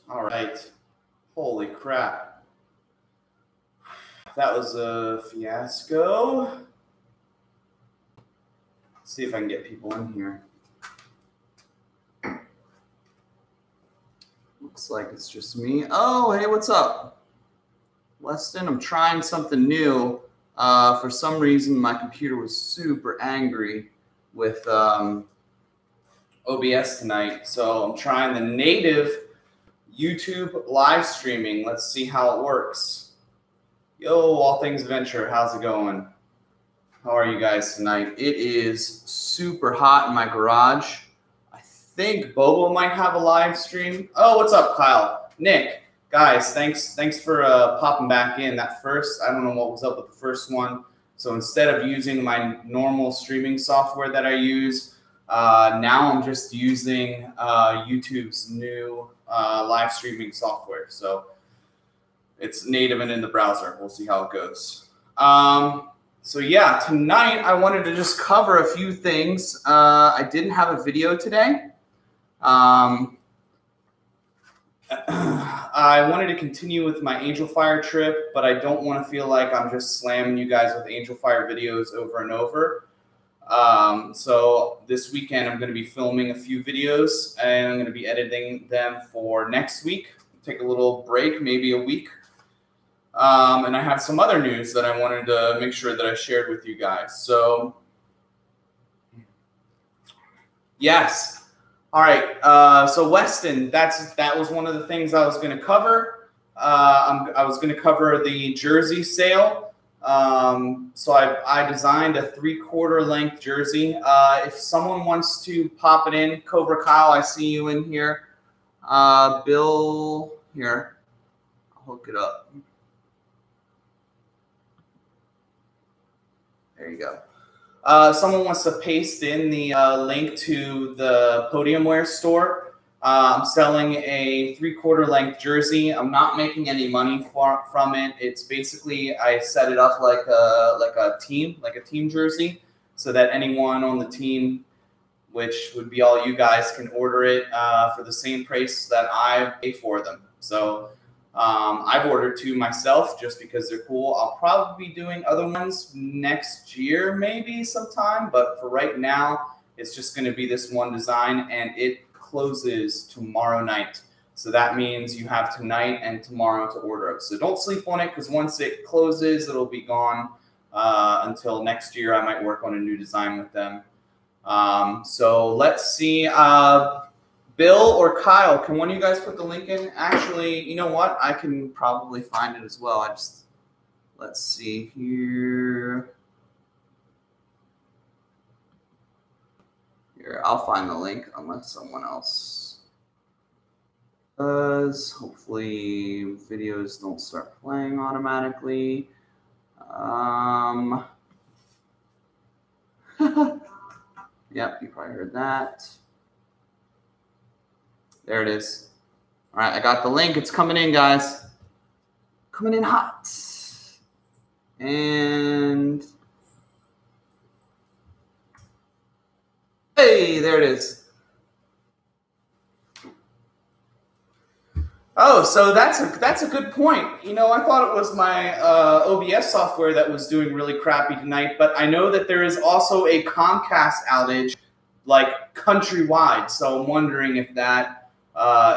All right. Holy crap. That was a fiasco. Let's see if I can get people in here. Looks like it's just me. Oh, hey, what's up? Weston, I'm trying something new. For some reason, my computer was super angry with OBS tonight. So I'm trying the native YouTube live streaming. Let's see how it works. Yo, All Things Adventure, how's it going? How are you guys tonight? It is super hot in my garage. I think Bobo might have a live stream. Oh, what's up, Kyle? Nick, guys, thanks for popping back in. That first, I don't know what was up with the first one. So instead of using my normal streaming software that I use, now I'm just using YouTube's new live streaming software. So it's native and in the browser. We'll see how it goes. So yeah, tonight I wanted to just cover a few things. I didn't have a video today. I wanted to continue with my Angelfire trip, but I don't want to feel like I'm just slamming you guys with Angelfire videos over and over. So this weekend I'm going to be filming a few videos and I'm going to be editing them for next week. Take a little break, maybe a week. And I have some other news that I wanted to make sure that I shared with you guys. So yes. All right. So Weston, that was one of the things I was going to cover. I was going to cover the jersey sale. So I designed a 3/4 length jersey. If someone wants to pop it in, Cobra Kyle, I see you in here. Bill, here, I'll hook it up. There you go. Someone wants to paste in the link to the Podium Wear store. I'm selling a 3/4 length jersey. I'm not making any money from it. It's basically, I set it up like a team jersey, so that anyone on the team, which would be all you guys, can order it for the same price that I pay for them. So I've ordered 2 myself just because they're cool. I'll probably be doing other ones next year, maybe sometime. But for right now, it's just going to be this one design, and it closes tomorrow night. So that means you have tonight and tomorrow to order it. So don't sleep on it, because once it closes, it'll be gone until next year. I might work on a new design with them. So let's see. Bill or Kyle, can one of you guys put the link in? Actually, you know what? I can probably find it as well. Let's see here. Here, I'll find the link unless someone else does. Hopefully videos don't start playing automatically. Yep, you probably heard that. There it is. All right, I got the link. It's coming in, guys. Coming in hot. And hey, there it is. Oh, so that's a good point. You know, I thought it was my OBS software that was doing really crappy tonight, but I know that there is also a Comcast outage, like countrywide. So I'm wondering if that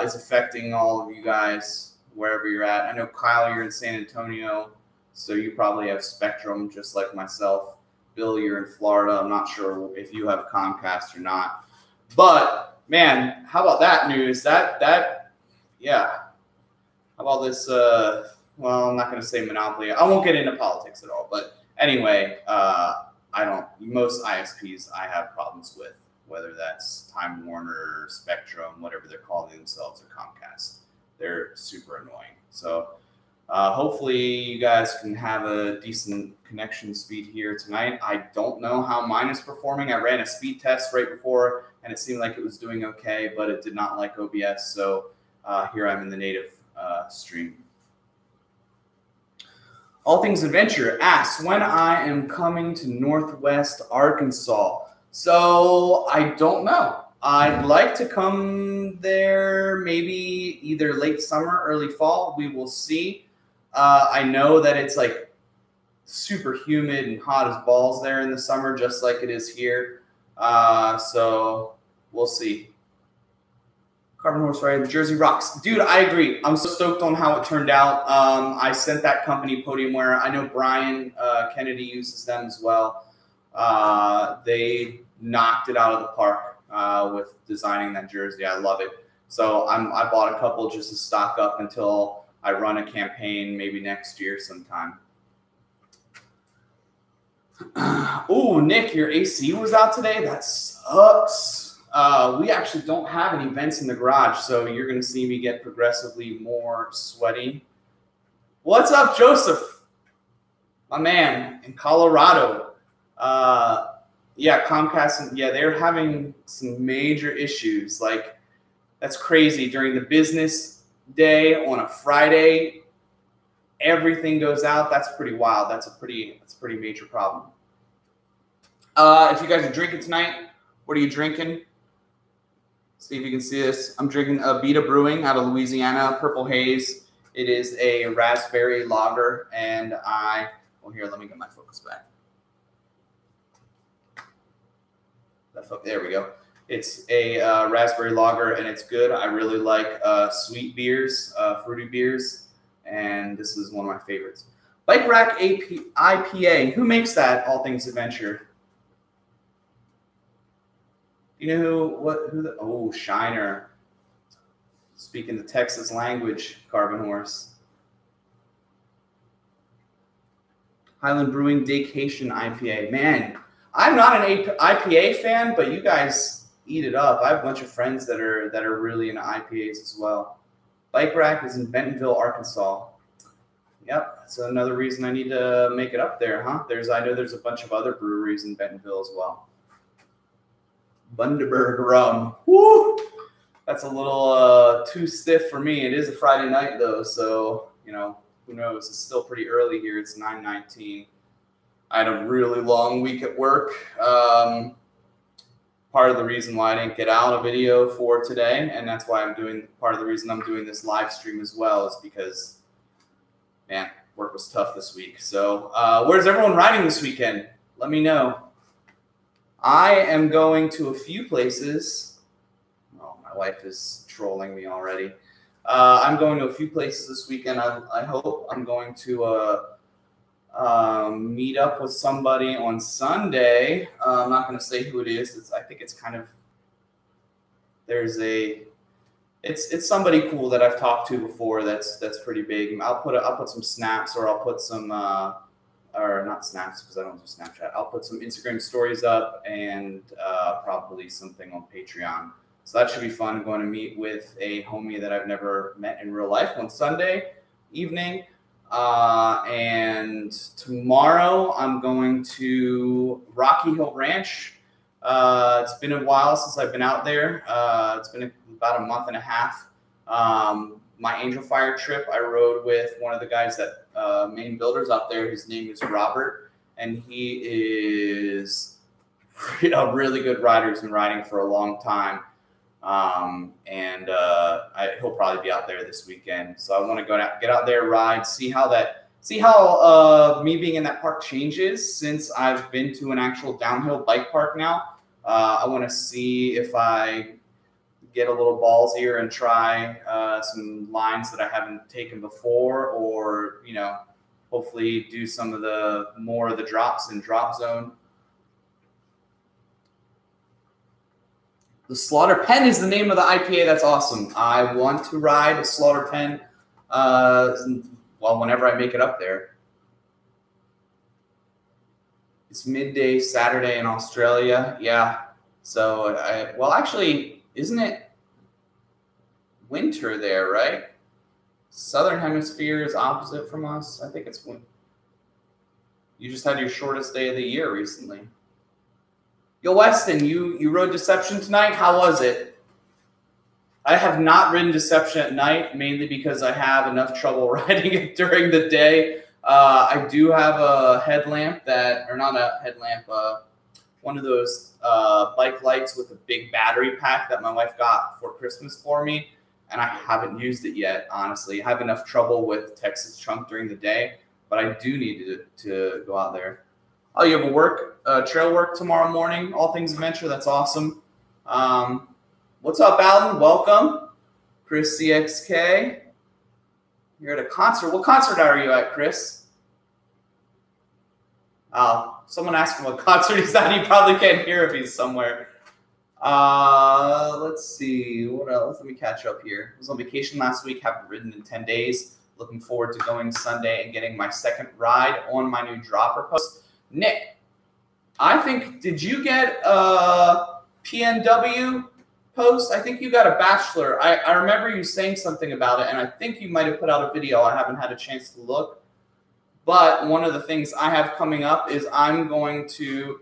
is affecting all of you guys wherever you're at. I know, Kyle, you're in San Antonio, so you probably have Spectrum just like myself. Bill, you're in Florida. I'm not sure if you have Comcast or not. But, man, how about that news? Yeah. How about this, well, I'm not going to say monopoly. I won't get into politics at all. But anyway, most ISPs I have problems with, whether that's Time Warner, Spectrum, whatever they're calling themselves, or Comcast. They're super annoying. So hopefully you guys can have a decent connection speed here tonight. I don't know how mine is performing. I ran a speed test right before, and it seemed like it was doing okay, but it did not like OBS. So here I'm in the native stream. All Things Adventure asks when I am coming to Northwest Arkansas. So I don't know. I'd like to come there maybe either late summer, early fall. We will see. I know that it's like super humid and hot as balls there in the summer, just like it is here. So we'll see. Carbon Horse Ride, the Jersey rocks. Dude, I agree. I'm so stoked on how it turned out. I sent that company Podiumware. I know Brian Kennedy uses them as well. They knocked it out of the park with designing that jersey. I love it. So I bought a couple just to stock up until I run a campaign maybe next year sometime. Oh, Nick, your AC was out today? That sucks. We actually don't have any vents in the garage, so you're going to see me get progressively more sweaty. What's up, Joseph? My man in Colorado. Yeah, Comcast, yeah, they're having some major issues. Like, that's crazy. During the business day on a Friday, everything goes out. That's pretty wild. That's a pretty major problem. If you guys are drinking tonight, what are you drinking? See if you can see this. I'm drinking Abita Brewing out of Louisiana, Purple Haze. It is a raspberry lager, and well, here, let me get my focus back. There we go. It's a raspberry lager, and it's good. I really like sweet beers, fruity beers, and this is one of my favorites. Bike Rack IPA. Who makes that? All Things Adventure. You know oh, Shiner. Speaking the Texas language, Carbon Horse. Highland Brewing Vacation IPA. Man, I'm not an IPA fan, but you guys eat it up. I have a bunch of friends that are really into IPAs as well. Bike Rack is in Bentonville, Arkansas. Yep, that's another reason I need to make it up there, huh? I know there's a bunch of other breweries in Bentonville as well. Bundaberg rum. Woo! That's a little too stiff for me. It is a Friday night, though, so, you know, who knows? It's still pretty early here. It's 9:19. I had a really long week at work. Part of the reason why I didn't get out a video for today, and that's why part of the reason I'm doing this live stream as well, is because, man, work was tough this week. So where's everyone riding this weekend? Let me know. I am going to a few places. Oh, my wife is trolling me already. I'm going to a few places this weekend. I hope I'm going to meet up with somebody on Sunday. I'm not going to say who it is. I think it's kind of, it's somebody cool that I've talked to before. That's pretty big. I'll put some snaps, or I'll put some or not snaps because I don't do Snapchat. I'll put some Instagram stories up, and probably something on Patreon. So that should be fun. I'm going to meet with a homie that I've never met in real life on Sunday evening. And tomorrow I'm going to Rocky Hill Ranch. It's been a while since I've been out there. It's been about a month and a half. My Angelfire trip, I rode with one of the guys that main builders out there. His name is Robert, and he is a really good rider. He's been riding for a long time. He'll probably be out there this weekend. So I want to get out there, ride, see how me being in that park changes since I've been to an actual downhill bike park now. I want to see if I get a little ballsier and try some lines that I haven't taken before, or, you know, hopefully do some of more of the drops in drop zone. The Slaughter Pen is the name of the IPA. That's awesome. I want to ride a Slaughter Pen whenever I make it up there. It's midday Saturday in Australia. Yeah. So, actually, isn't it winter there, right? Southern Hemisphere is opposite from us. I think it's winter. You just had your shortest day of the year recently. Yo, Weston, you rode Deception tonight? How was it? I have not ridden Deception at night, mainly because I have enough trouble riding it during the day. I do have a headlamp or not a headlamp, one of those bike lights with a big battery pack that my wife got for Christmas for me, and I haven't used it yet, honestly. I have enough trouble with Texas trunk during the day, but I do need to go out there. Oh, you have a trail work tomorrow morning, All Things Adventure. That's awesome. What's up, Alan? Welcome. Chris CXK. You're at a concert. What concert are you at, Chris? Someone asked him what concert he's at. He probably can't hear if he's somewhere. Let's see. What else? Let me catch up here. I was on vacation last week. Haven't ridden in 10 days. Looking forward to going Sunday and getting my second ride on my new dropper post. Nick, I think, did you get a PNW post? I think you got a bachelor. I remember you saying something about it, and I think you might have put out a video. I haven't had a chance to look. But one of the things I have coming up is I'm going to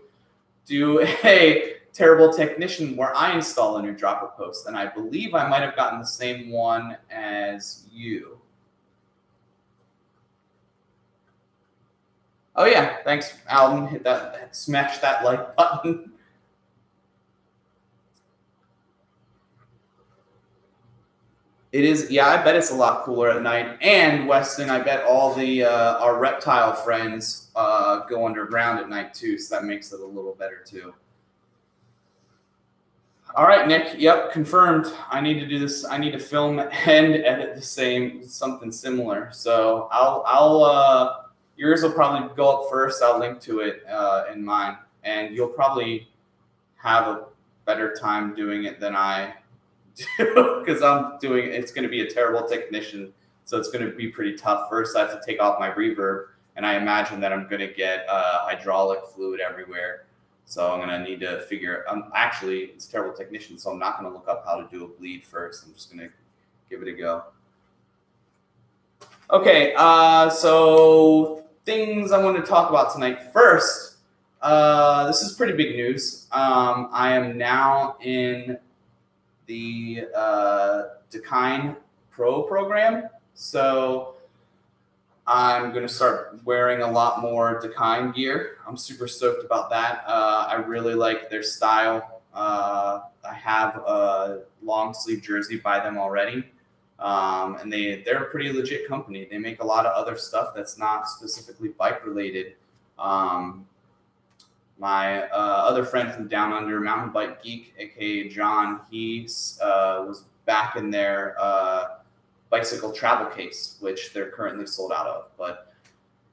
do a Terrible Technician where I install a new dropper post. And I believe I might have gotten the same one as you. Oh, yeah. Thanks, Alden. Hit that, smash that like button. It is, yeah, I bet it's a lot cooler at night. And Weston, I bet all the our reptile friends go underground at night too, so that makes it a little better too. All right, Nick. Yep, confirmed. I need to do this. I need to film and edit the same, something similar. So I'll yours will probably go up first. I'll link to it in mine, and you'll probably have a better time doing it than I do, because it's going to be a Terrible Technician, so it's going to be pretty tough. First, I have to take off my reverb, and I imagine that I'm going to get hydraulic fluid everywhere. So I'm going to need to figure. Actually, it's Terrible Technician, so I'm not going to look up how to do a bleed first. I'm just going to give it a go. Okay, so things I want to talk about tonight. First, this is pretty big news. I am now in the Dakine Pro program. So I'm going to start wearing a lot more Dakine gear. I'm super stoked about that. I really like their style. I have a long sleeve jersey by them already. And they're a pretty legit company. They make a lot of other stuff that's not specifically bike related. My other friend from Down Under, Mountain Bike Geek, aka John, he was back in their bicycle travel case, which they're currently sold out of. But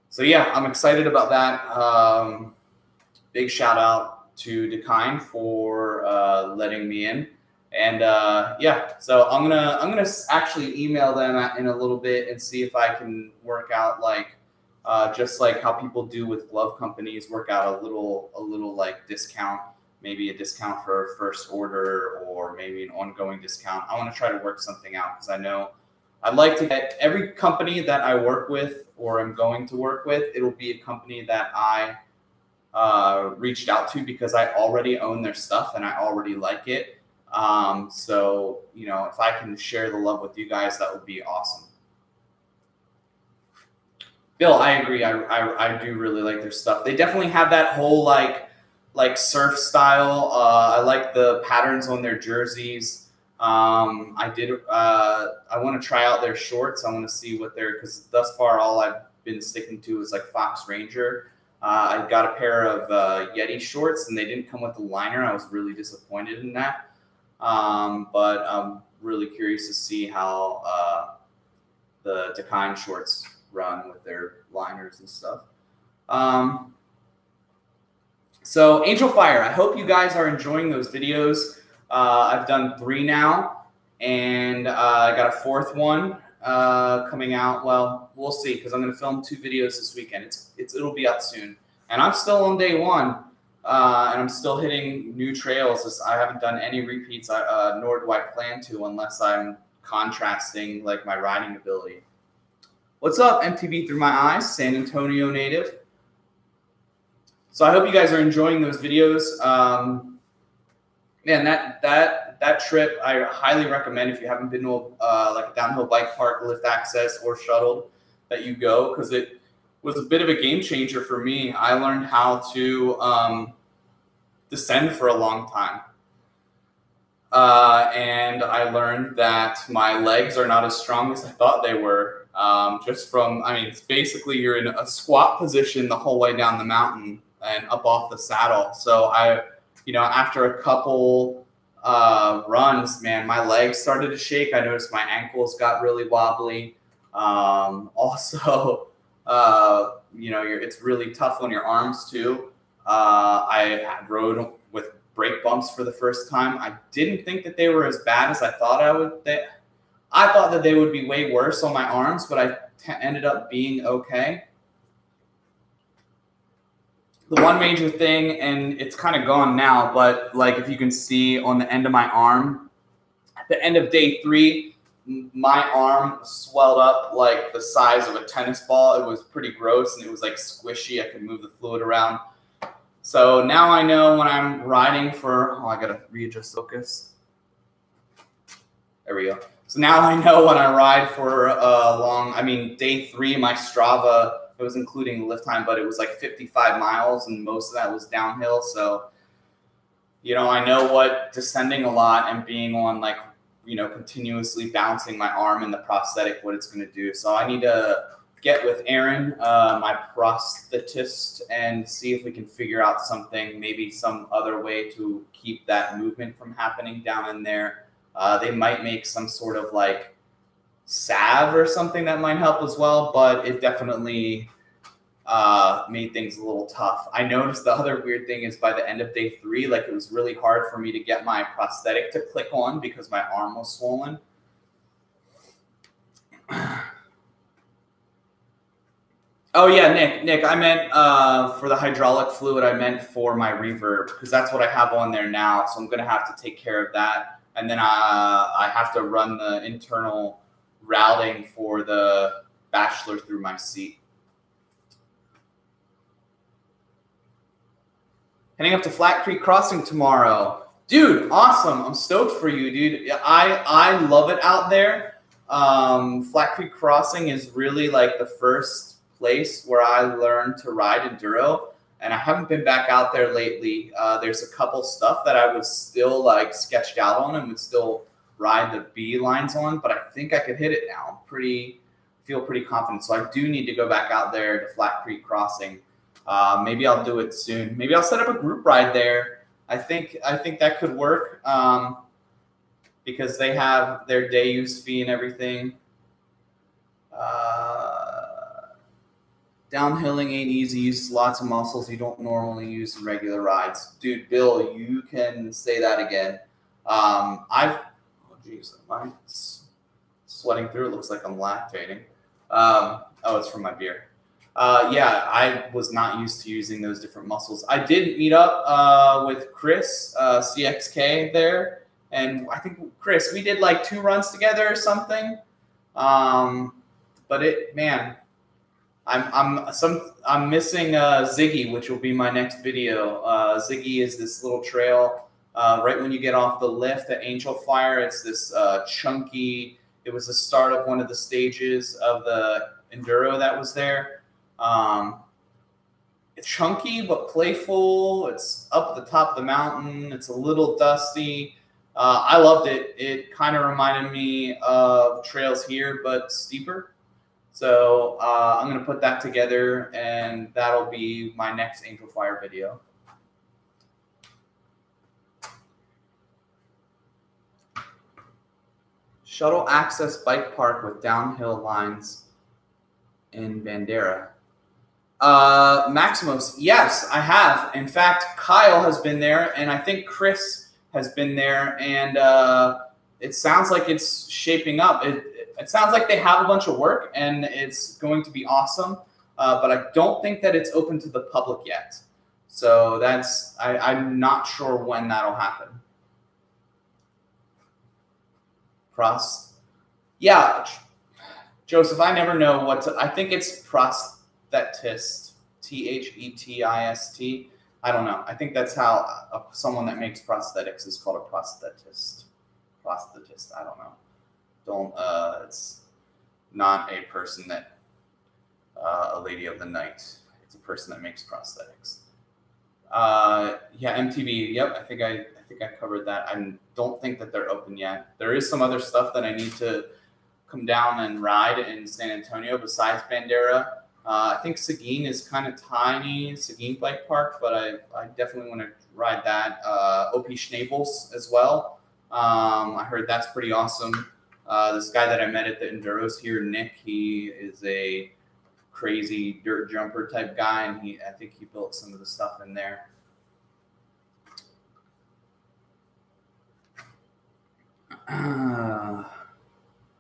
so yeah, I'm excited about that. Big shout out to Dakine for letting me in. And yeah, so I'm gonna actually email them in a little bit and see if I can work out like just like how people do with glove companies, work out a little like discount, maybe a discount for a first order or maybe an ongoing discount. I want to try to work something out because I know I'd like to get every company that I work with or am going to work with. It'll be a company that I reached out to because I already own their stuff and I already like it. So, you know, if I can share the love with you guys, that would be awesome. Bill, I agree. I do really like their stuff. They definitely have that whole like surf style. I like the patterns on their jerseys. I want to try out their shorts. I want to see what because thus far all I've been sticking to is like Fox Ranger. I got a pair of Yeti shorts and they didn't come with the liner. I was really disappointed in that. But I'm really curious to see how the Dakine shorts run with their liners and stuff. So Angelfire, I hope you guys are enjoying those videos. I've done 3 now, and I got a 4th one coming out. Well, we'll see, because I'm going to film 2 videos this weekend. It'll be out soon, and I'm still on day 1, and I'm still hitting new trails. I haven't done any repeats, nor do I plan to, unless I'm contrasting like my riding ability. What's up, MTV Through My Eyes, San Antonio native. So I hope you guys are enjoying those videos. Man, that trip I highly recommend if you haven't been to like a downhill bike park, lift access, or shuttled, that you go, because it was a bit of a game changer for me. I learned how to descend for a long time. And I learned that my legs are not as strong as I thought they were. Just from, I mean, it's basically you're in a squat position the whole way down the mountain and up off the saddle. So after a couple runs, man, my legs started to shake. I noticed my ankles got really wobbly. It's really tough on your arms too. I rode with brake bumps for the first time. I didn't think that they were as bad as I thought I would. I thought that they would be way worse on my arms, but I ended up being okay. The one major thing, and it's kind of gone now, but like if you can see on the end of my arm, at the end of day 3, my arm swelled up like the size of a tennis ball. It was pretty gross and it was like squishy. I could move the fluid around. So now I know when I'm riding for, I gotta readjust focus. There we go. So now I know when I ride for day 3, my Strava, it was including lift time, but it was like 55 miles and most of that was downhill. So, I know what descending a lot and being on continuously bouncing my arm in the prosthetic, what it's going to do. So I need to get with Aaron, my prosthetist, and see if we can figure out something, maybe some other way to keep that movement from happening down in there. They might make some sort of like salve or something that might help as well, but it definitely made things a little tough. I noticed the other weird thing is by the end of day 3, like it was really hard for me to get my prosthetic to click on because my arm was swollen. Oh yeah, Nick, I meant for the hydraulic fluid, I meant for my reverb because that's what I have on there now. So I'm going to have to take care of that. And then I have to run the internal routing for the Bachelor through my seat. Heading up to Flat Creek Crossing tomorrow. Dude, awesome. I'm stoked for you, dude. I love it out there. Flat Creek Crossing is really like the first place where I learned to ride enduro, and I haven't been back out there lately. There's a couple stuff that I was still like sketched out on and would still ride the B lines on, but I think I could hit it now. Feel pretty confident. So I do need to go back out there to Flat Creek Crossing. Maybe I'll do it soon. Maybe I'll set up a group ride there. I think that could work because they have their day use fee and everything. Downhilling ain't easy. Uses lots of muscles you don't normally use in regular rides. Dude, Bill, you can say that again. Oh, geez, am I sweating through? It looks like I'm lactating. Oh, it's from my beer. Yeah, I was not used to using those different muscles. I did meet up with Chris, CXK there. And I think, Chris, we did like 2 runs together or something. But I'm missing Ziggy, which will be my next video. Ziggy is this little trail right when you get off the lift at Angelfire. It's this chunky. It was the start of one of the stages of the enduro that was there. It's chunky but playful. It's up at the top of the mountain. It's a little dusty. I loved it. It kind of reminded me of trails here, but steeper. So I'm going to put that together, and that'll be my next Angelfire video. Shuttle access bike park with downhill lines in Bandera. Maximus, yes, I have. In fact, Kyle has been there, and I think Chris has been there, and it sounds like it's shaping up. It sounds like they have a bunch of work, and it's going to be awesome, but I don't think that it's open to the public yet. So I'm not sure when that'll happen. Yeah, Joseph, I never know what to, I think it's prosthetist, T-H-E-T-I-S-T. I don't know. I think that's how someone that makes prosthetics is called a prosthetist. Prosthetist, I don't know. It's not a person that, a lady of the night. It's a person that makes prosthetics. Yeah, MTV. Yep, I think I covered that. I don't think that they're open yet. There is some other stuff that I need to come down and ride in San Antonio besides Bandera. I think Seguin is kind of tiny, Seguin Bike Park, but I definitely want to ride that. OP Schnabels as well. I heard that's pretty awesome. This guy that I met at the Enduros here, Nick, he is a crazy dirt jumper type guy, and I think he built some of the stuff in there.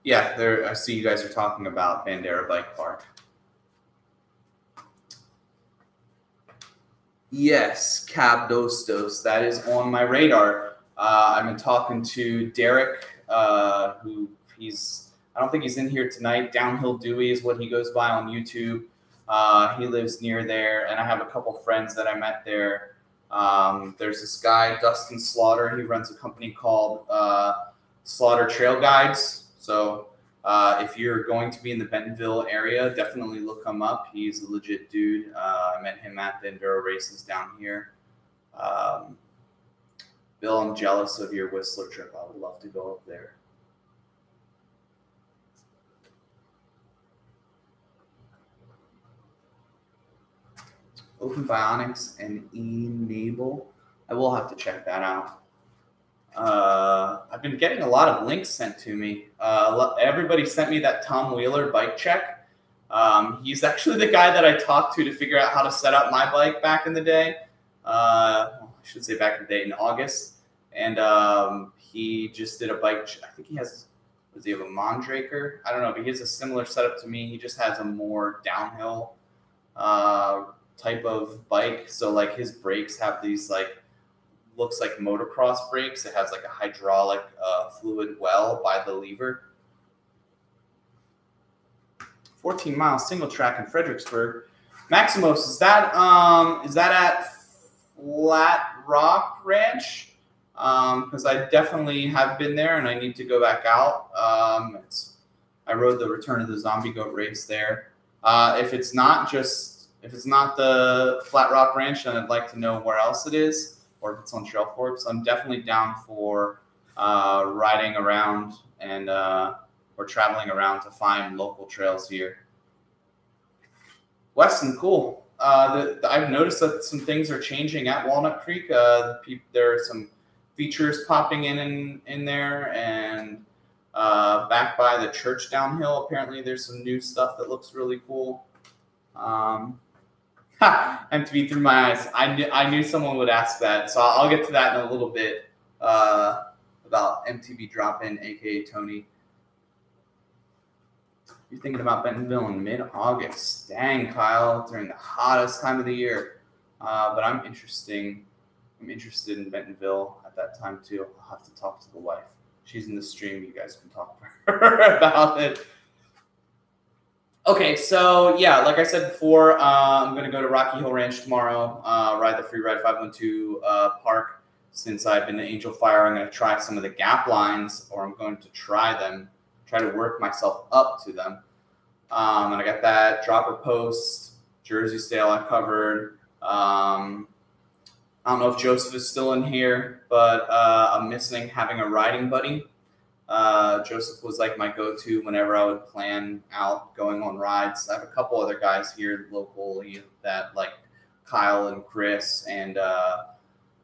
Yeah, there. I see you guys are talking about Bandera Bike Park. Yes, Cab Dostos. That is on my radar. I've been talking to Derek, who I don't think he's in here tonight. Downhill Dewey is what he goes by on YouTube. He lives near there, and I have a couple friends that I met there. There's this guy, Dustin Slaughter. He runs a company called Slaughter Trail Guides. So if you're going to be in the Bentonville area, definitely look him up. He's a legit dude. I met him at the Enduro races down here. Bill, I'm jealous of your Whistler trip. I would love to go up there. Open Bionics and Enable. I will have to check that out. I've been getting a lot of links sent to me. Everybody sent me that Tom Wheeler bike check. He's actually the guy that I talked to figure out how to set up my bike back in the day. I should say back in the day, in August. And he just did a bike. I think he has, does he have a Mondraker? I don't know, but he has a similar setup to me. He just has a more downhill type of bike. So like his brakes have these like, looks like motocross brakes. It has like a hydraulic fluid well by the lever. 14-mile single track in Fredericksburg. Maximos, is that at Flat Rock Ranch? Because I definitely have been there and I need to go back out. I rode the Return of the Zombie Goat race there. If it's not the Flat Rock Ranch, then I'd like to know where else it is, or if it's on Trail Forks. I'm definitely down for riding around and or traveling around to find local trails here. Weston, cool. I've noticed that some things are changing at Walnut Creek. There are some features popping in there, and back by the church downhill, apparently there's some new stuff that looks really cool. MTV through my eyes. I knew someone would ask that, so I'll get to that in a little bit about MTV drop-in, aka Tony. You're thinking about Bentonville in mid-August. Dang, Kyle, during the hottest time of the year. But I'm interested in Bentonville at that time too. I'll have to talk to the wife. She's in the stream. You guys can talk to her about it. Okay, so yeah, like I said before, I'm going to go to Rocky Hill Ranch tomorrow, ride the Free Ride 512 park. Since I've been to Angelfire, I'm going to try some of the gap lines, or I'm going to try to work myself up to them. And I got that Dropper Post, Jersey Sale I covered. I don't know if Joseph is still in here, but I'm missing having a riding buddy. Joseph was like my go-to whenever I would plan out going on rides. I have a couple other guys here locally that like Kyle and Chris and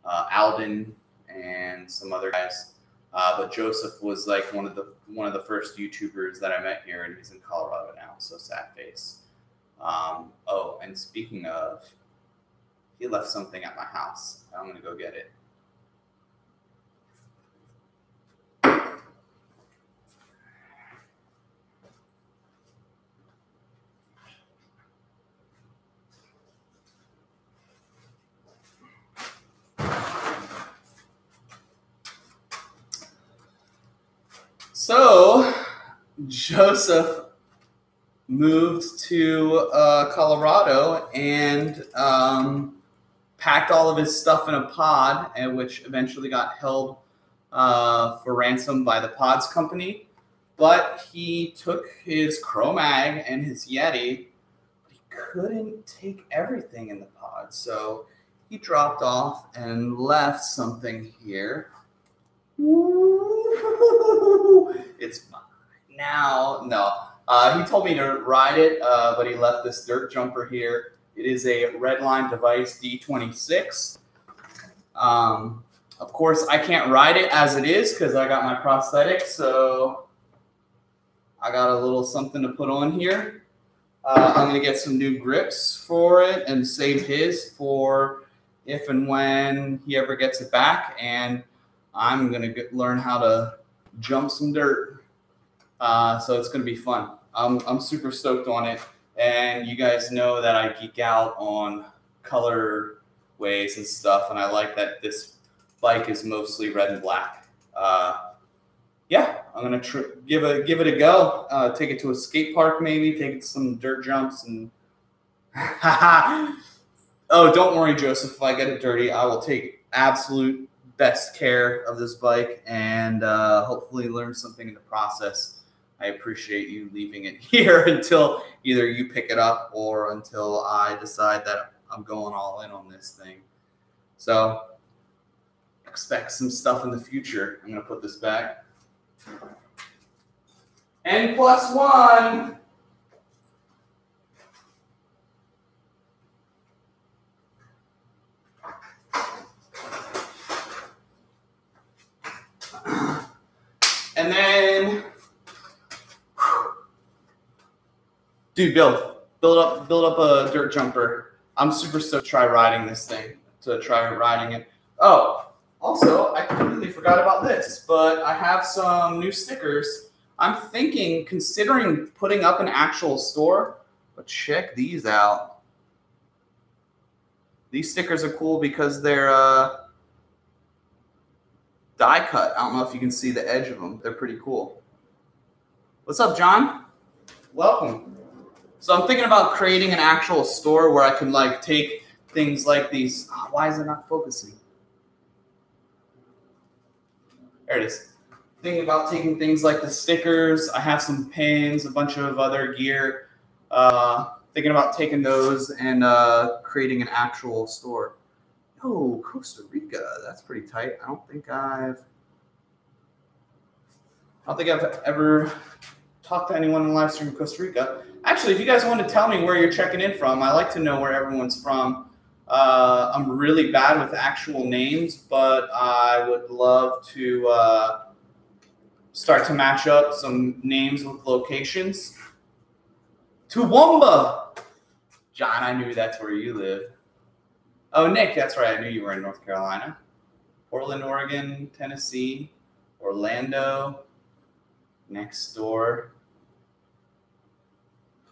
Alden and some other guys. But Joseph was like one of the first YouTubers that I met here, and he's in Colorado now, so sad face. Oh, and speaking of, he left something at my house. I'm gonna go get it. So Joseph moved to Colorado and packed all of his stuff in a pod, and which eventually got held for ransom by the Pods company. But he took his Cro-Mag and his Yeti, but he couldn't take everything in the pod. So he dropped off and left something here. It's mine now. No, he told me to ride it, but he left this dirt jumper here. It is a Redline Device D26. Of course, I can't ride it as it is because I got my prosthetic, so I got a little something to put on here. I'm going to get some new grips for it and save his for if and when he ever gets it back, and I'm going to learn how to jump some dirt. So it's going to be fun. I'm super stoked on it, and you guys know that I geek out on color ways and stuff, and I like that this bike is mostly red and black. Yeah, I'm gonna give it a go. Take it to a skate park, maybe take it to some dirt jumps, and oh, don't worry, Joseph. If I get it dirty, I will take absolute best care of this bike and hopefully learn something in the process. I appreciate you leaving it here until either you pick it up or until I decide that I'm going all in on this thing. So expect some stuff in the future. I'm going to put this back. N+1. And then, dude, build up a dirt jumper. I'm super stoked to try riding this thing, it. Oh, also, I completely forgot about this, but I have some new stickers. I'm considering putting up an actual store, but check these out. These stickers are cool because they're die cut. I don't know if you can see the edge of them. They're pretty cool. What's up, John? Welcome. So I'm thinking about creating an actual store where I can like take things like these. Oh, why is it not focusing? There it is. Thinking about taking things like the stickers. I have some pins, a bunch of other gear. Thinking about taking those and creating an actual store. Oh, Costa Rica. That's pretty tight. I don't think I've ever talked to anyone in Livestream in Costa Rica. Actually, if you guys want to tell me where you're checking in from, I like to know where everyone's from. I'm really bad with actual names, but I would love to start to match up some names with locations. Toowoomba! John, I knew that's where you live. Oh, Nick, that's right. I knew you were in North Carolina. Portland, Oregon, Tennessee, Orlando, next door.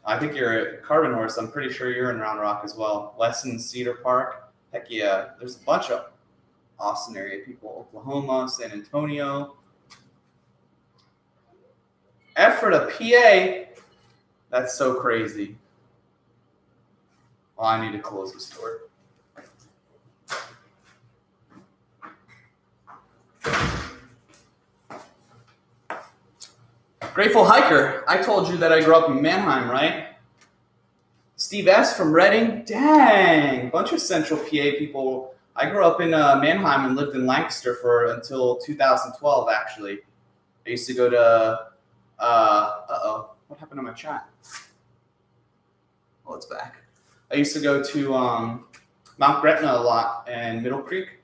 I think you're at Carbon Horse. I'm pretty sure you're in Round Rock as well. Weston, Cedar Park. Heck yeah. There's a bunch of Austin area people. Oklahoma, San Antonio. Ephrata, PA. That's so crazy. Well, I need to close the store. Grateful Hiker, I told you that I grew up in Mannheim, right? Steve S. from Reading, dang, bunch of Central PA people. I grew up in Mannheim and lived in Lancaster until 2012, actually. I used to go to, what happened to my chat? Oh, it's back. I used to go to Mount Gretna a lot and Middle Creek.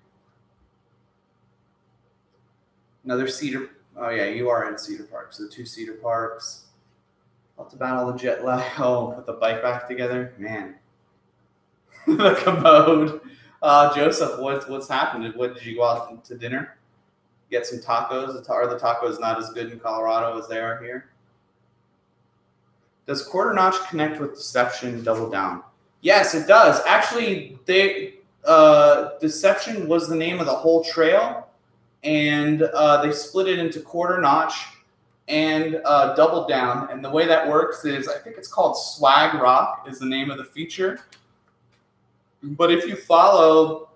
Another Cedar. Oh, yeah, you are in Cedar Park. So 2 Cedar Parks. That's about all the jet lag. Oh, put the bike back together. Man. The commode. Joseph, what's happened? What, did you go out to dinner? Get some tacos? Are the tacos not as good in Colorado as they are here? Does Quarter Notch connect with Deception Double Down? Yes, it does. Actually, Deception was the name of the whole trail. And they split it into Quarter Notch and Double Down. And the way that works is, I think it's called Swag Rock is the name of the feature. But if you follow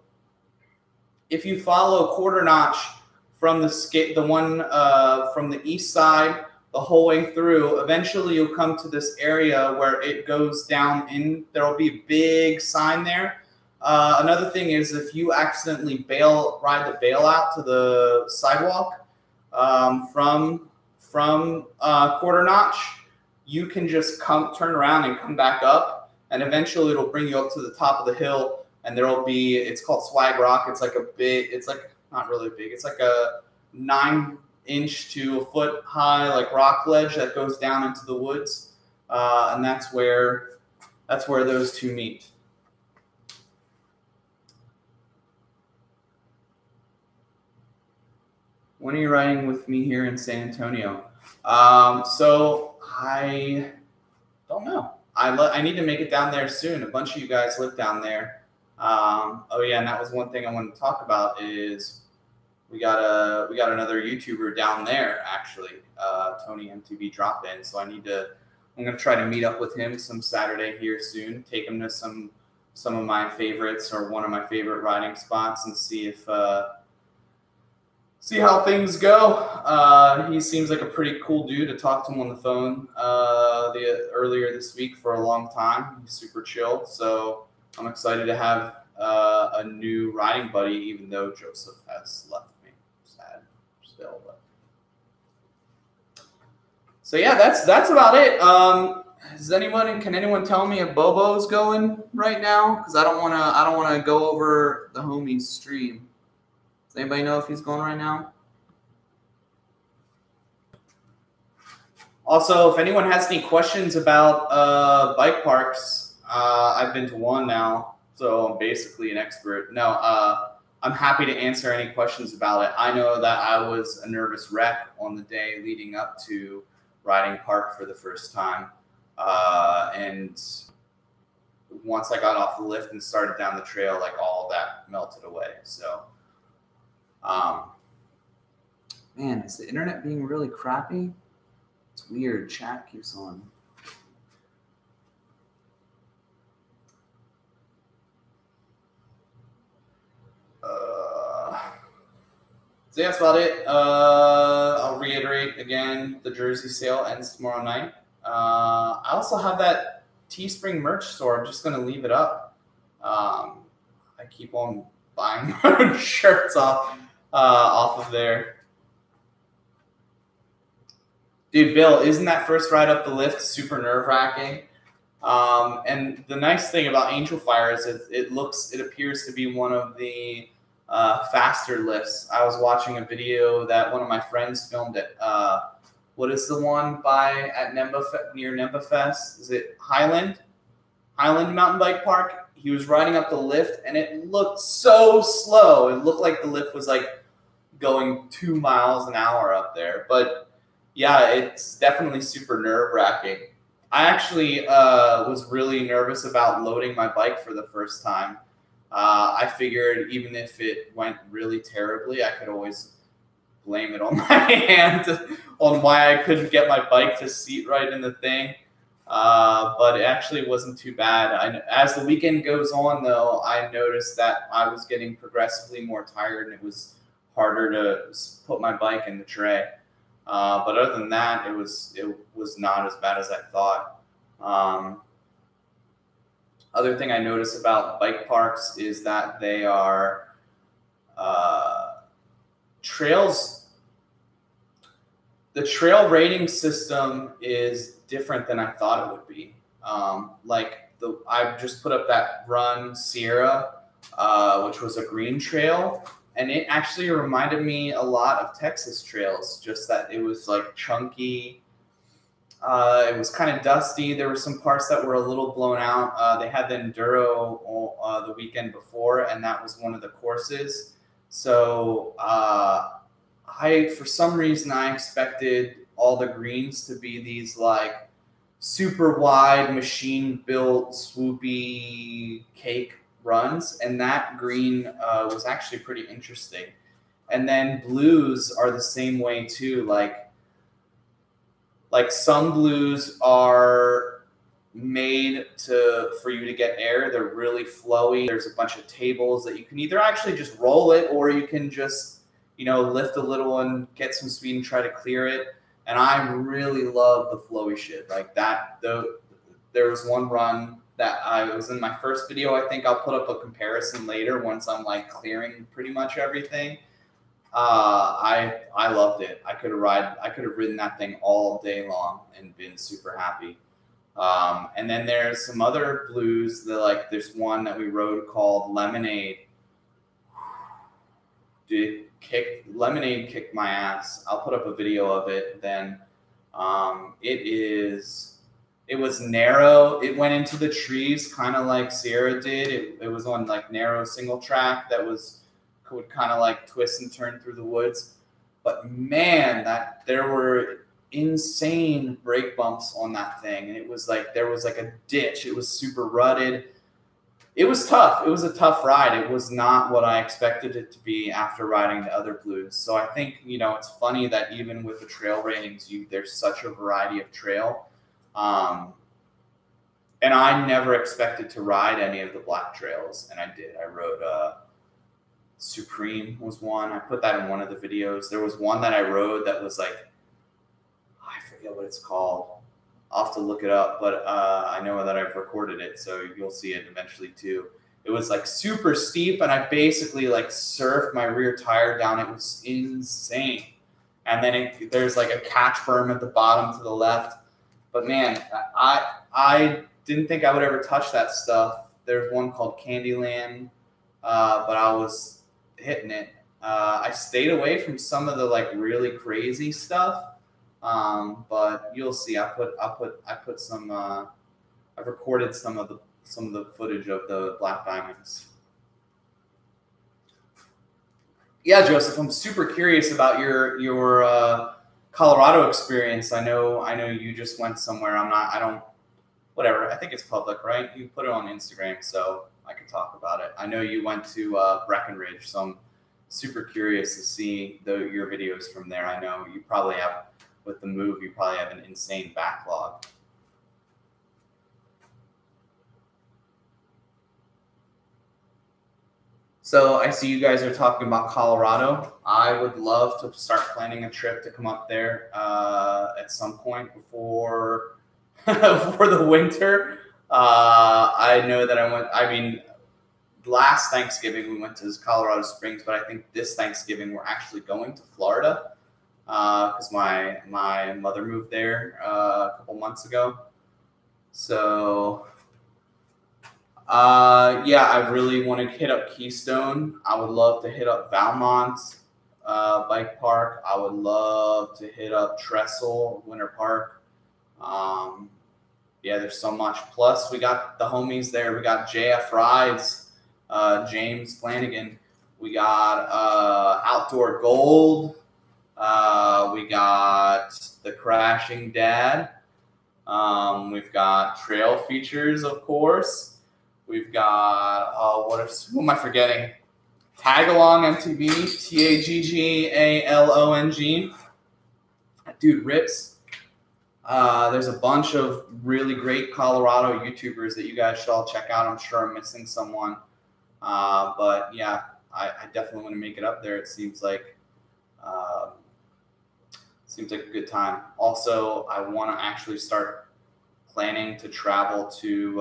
Quarter Notch from the one from the east side the whole way through, eventually you'll come to this area where it goes down in. There will be a big sign there. Another thing is if you accidentally ride the bailout to the sidewalk from quarter notch, you can just turn around and come back up, and eventually it'll bring you up to the top of the hill, and there'll be, it's called Swag Rock. It's like not really big. It's like a 9-inch to a foot high like rock ledge that goes down into the woods, and that's where those two meet. When are you riding with me here in San Antonio? So I don't know. I need to make it down there soon. A bunch of you guys live down there. Oh yeah, and that was one thing I wanted to talk about is we got another YouTuber down there actually, Tony MTV Drop In. So I'm gonna try to meet up with him some Saturday here soon. Take him to some of my favorites or one of my favorite riding spots and see how things go. He seems like a pretty cool dude. To talk to him on the phone earlier this week for a long time. He's super chill. So I'm excited to have a new riding buddy, even though Joseph has left me. Sad still, but so yeah, that's about it. Can anyone tell me if Bobo's going right now? Because I don't wanna go over the homie's stream. Does anybody know if he's going right now? Also, if anyone has any questions about bike parks, I've been to one now, so I'm basically an expert. No, I'm happy to answer any questions about it. I know that I was a nervous wreck on the day leading up to riding park for the first time. And once I got off the lift and started down the trail, like all of that melted away. So, man, is the internet being really crappy? It's weird. Chat keeps on. So yeah, that's about it. I'll reiterate again, the Jersey sale ends tomorrow night. I also have that Teespring merch store. I'm just going to leave it up. I keep on buying my own shirts off of there. Dude, Bill, isn't that first ride up the lift super nerve-wracking? And the nice thing about Angelfire is it appears to be one of the faster lifts. I was watching a video that one of my friends filmed at what is the one near Nembafest? Is it Highland Mountain Bike Park? He was riding up the lift and it looked so slow. It looked like the lift was like going 2 miles an hour up there. But yeah, it's definitely super nerve-wracking. I actually was really nervous about loading my bike for the first time. I figured even if it went really terribly, I could always blame it on my hand on why I couldn't get my bike to seat right in the thing. But it actually wasn't too bad. As the weekend goes on, though, I noticed that I was getting progressively more tired and it was harder to put my bike in the tray. But other than that, it was not as bad as I thought. Other thing I notice about bike parks is that they are trails. The trail rating system is different than I thought it would be. I just put up that run Sierra, which was a green trail. And it actually reminded me a lot of Texas trails, just that it was like chunky. It was kind of dusty. There were some parts that were a little blown out. They had the Enduro the weekend before, and that was one of the courses. So for some reason, I expected all the greens to be these like super wide, machine-built, swoopy cake runs, and that green was actually pretty interesting. And then blues are the same way too. Like some blues are made for you to get air. They're really flowy. There's a bunch of tables that you can either actually just roll it or you can just, lift a little and get some speed and try to clear it. And I really love the flowy shit like that. There was one run that I was in my first video. I think I'll put up a comparison later once I'm like clearing pretty much everything. I loved it. I could have ridden that thing all day long and been super happy. And then there's some other blues that like there's one that we rode called Lemonade. Dude, Lemonade kicked my ass. I'll put up a video of it then. It was narrow. It went into the trees kind of like Sierra did. It was on like narrow single track that would kind of like twist and turn through the woods. But man, there were insane brake bumps on that thing. And it was like, there was like a ditch. It was super rutted. It was tough. It was a tough ride. It was not what I expected it to be after riding the other blues. So I think, you know, it's funny that even with the trail ratings, there's such a variety of trail. And I never expected to ride any of the black trails, and I did. I rode Supreme was one. I put that in one of the videos. There was one that I rode that was like, I forget what it's called. I'll have to look it up, but I know that I've recorded it, so you'll see it eventually too. It was like super steep, and I basically like surfed my rear tire down. It was insane. And then there's like a catch berm at the bottom to the left. But man, I didn't think I would ever touch that stuff. There's one called Candyland, but I was hitting it. I stayed away from some of the like really crazy stuff. But you'll see. I put some. I've recorded some of the footage of the black diamonds. Yeah, Joseph, I'm super curious about your Colorado experience. I know you just went somewhere. Whatever. I think it's public, right? You put it on Instagram, so I can talk about it. I know you went to Breckenridge, so I'm super curious to see your videos from there. I know you probably have. With the move, you probably have an insane backlog. So I see you guys are talking about Colorado. I would love to start planning a trip to come up there at some point before the winter. I know that last Thanksgiving we went to Colorado Springs, but I think this Thanksgiving we're actually going to Florida. Because my mother moved there a couple months ago. So, yeah, I really want to hit up Keystone. I would love to hit up Valmont Bike Park. I would love to hit up Trestle Winter Park. Yeah, there's so much. Plus, we got the homies there. We got JF Rides, James Flanagan. We got Outdoor Gold. We got the Crashing Dad. We've got trail features, of course. We've got who am I forgetting? Tagalong MTV, TAGGALONG. Dude rips. There's a bunch of really great Colorado YouTubers that you guys should all check out. I'm sure I'm missing someone, but yeah, I definitely want to make it up there. It seems like. Seems like a good time. Also, I want to actually start planning to travel to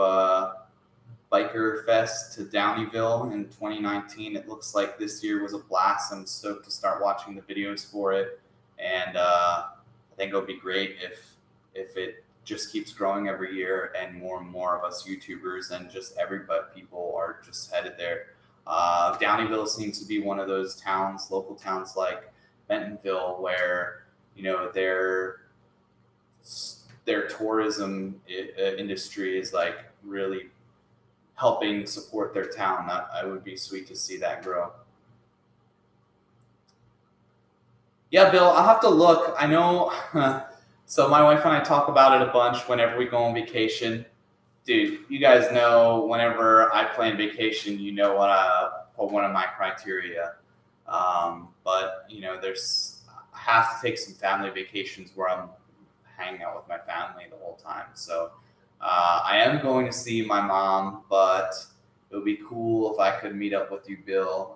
Biker Fest to Downeyville in 2019. It looks like this year was a blast. I'm stoked to start watching the videos for it. And I think it would be great if it just keeps growing every year and more of us YouTubers and just people are just headed there. Downeyville seems to be one of those towns, local towns like Bentonville, where you know their tourism industry is like really helping support their town. It would be sweet to see that grow. Yeah, Bill, I'll have to look. I know. So my wife and I talk about it a bunch whenever we go on vacation. Dude, you guys know whenever I plan vacation, you know what one of my criteria. But you know, I have to take some family vacations where I'm hanging out with my family the whole time. So I am going to see my mom, but it would be cool if I could meet up with you, Bill.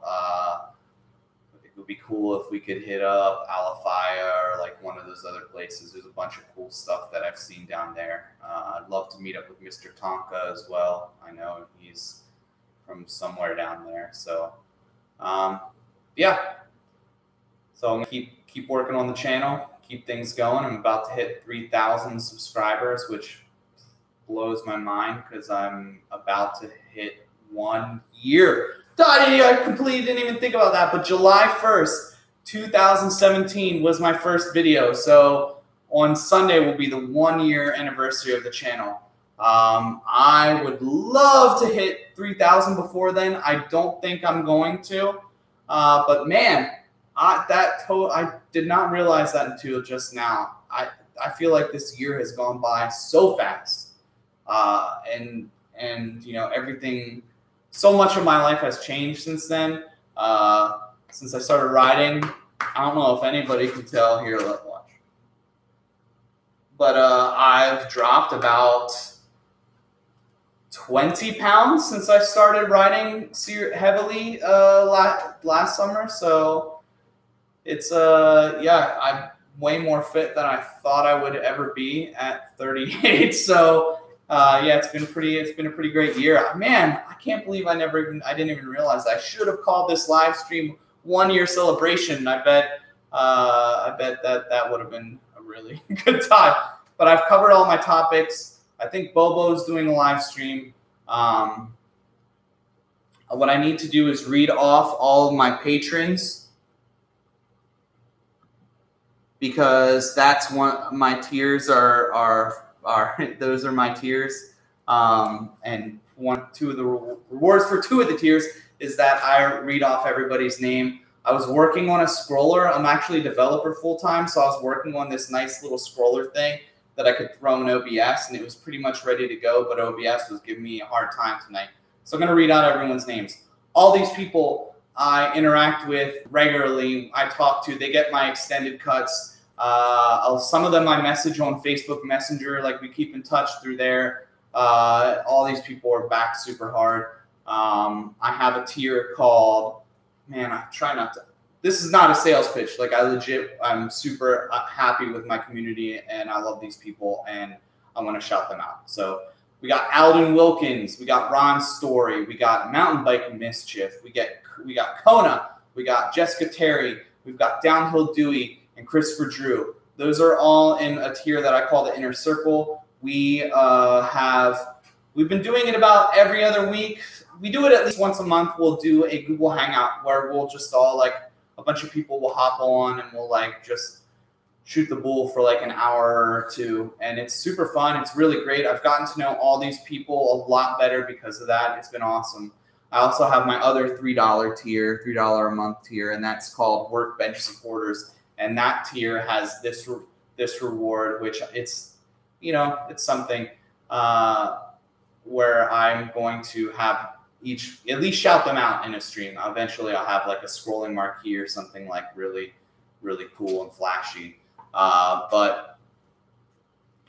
It would be cool if we could hit up Angelfire or like one of those other places. There's a bunch of cool stuff that I've seen down there. I'd love to meet up with Mr. Tonka as well. I know he's from somewhere down there. So, yeah. So I'm gonna keep working on the channel, keep things going. I'm about to hit 3,000 subscribers, which blows my mind because I'm about to hit 1 year. I completely didn't even think about that, but July 1st, 2017 was my first video. So on Sunday will be the 1 year anniversary of the channel. I would love to hit 3,000 before then. I don't think I'm going to, but man, I did not realize that until just now. I feel like this year has gone by so fast, and you know, everything. So much of my life has changed since then. Since I started riding, I don't know if anybody can tell here. Let's watch. But I've dropped about 20 pounds since I started riding heavily last summer. So it's yeah, I'm way more fit than I thought I would ever be at 38. So yeah, it's been a pretty great year. Man, I can't believe I didn't even realize that. I should have called this live stream 1 year celebration. I bet that would have been a really good time. But I've covered all my topics. I think Bobo's doing a live stream. What I need to do is read off all of my patrons, because that's my tiers are those are my tiers. And two of the rewards for 2 of the tiers is that I read off everybody's name. I was working on a scroller. I'm actually a developer full-time, so I was working on this nice little scroller thing that I could throw in OBS, and it was pretty much ready to go, but OBS was giving me a hard time tonight. So I'm going to read out everyone's names. All these people I interact with regularly, I talk to, they get my extended cuts. Some of them I message on Facebook Messenger, like we keep in touch through there. All these people are back super hard. I have a tier called, man, I try not to, this is not a sales pitch. Like I'm super happy with my community and I love these people and I want to shout them out. So we got Alden Wilkins, we got Ron Story, we got Mountain Bike Mischief, we got Kona, we got Jessica Terry, we've got Downhill Dewey and Christopher Drew. Those are all in a tier that I call the Inner Circle. We've been doing it about every other week. We do it at least once a month. We'll do a Google Hangout where we'll just all a bunch of people will hop on and we'll just shoot the bull for an hour or 2. And it's super fun. It's really great. I've gotten to know all these people a lot better because of that. It's been awesome. I also have my other $3 tier, $3 a month tier, and that's called Workbench Supporters. And that tier has this reward, which it's something where I'm going to have at least shout them out in a stream. Eventually I'll have a scrolling marquee or something really, really cool and flashy. But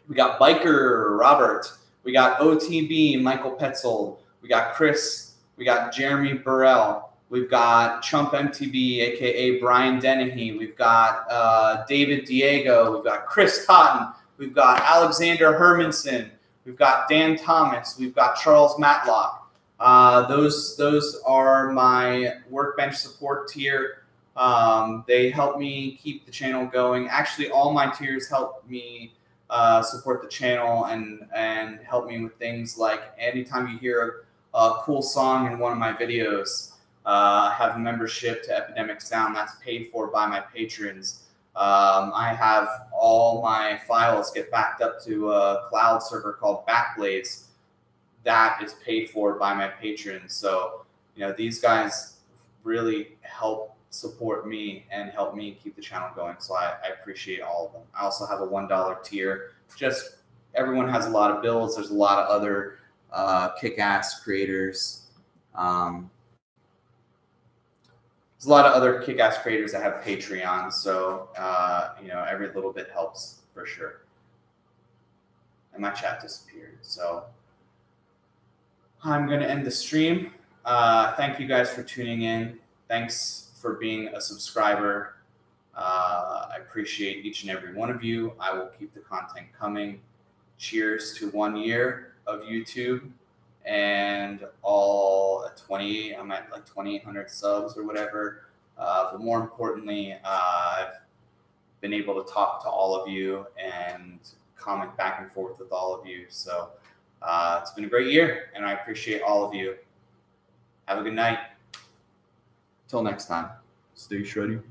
we got Biker Robert, we got OTB Michael Petzold, we got Chris, we got Jeremy Burrell, we've got Chump MTB, aka Brian Dennehy, we've got David Diego, we've got Chris Totten, we've got Alexander Hermanson, we've got Dan Thomas, we've got Charles Matlock. Those are my Workbench support tier. They help me keep the channel going. Actually, all my tiers help me support the channel and help me with things like anytime you hear a cool song in one of my videos, I have a membership to Epidemic Sound that's paid for by my patrons. I have all my files get backed up to a cloud server called Backblaze that is paid for by my patrons. So, these guys really help support me and help me keep the channel going. So I appreciate all of them. I also have a $1 tier. Just everyone has a lot of builds. There's a lot of other kick-ass creators. There's a lot of other kick-ass creators that have Patreon. So, every little bit helps for sure. And my chat disappeared. So I'm going to end the stream. Thank you guys for tuning in. Thanks for being a subscriber. I appreciate each and every one of you. I will keep the content coming. Cheers to 1 year of YouTube and all 20. I'm at like 2,800 subs or whatever. But more importantly, I've been able to talk to all of you and comment back and forth with all of you. So it's been a great year, and I appreciate all of you. Have a good night. Till next time, stay shreddy.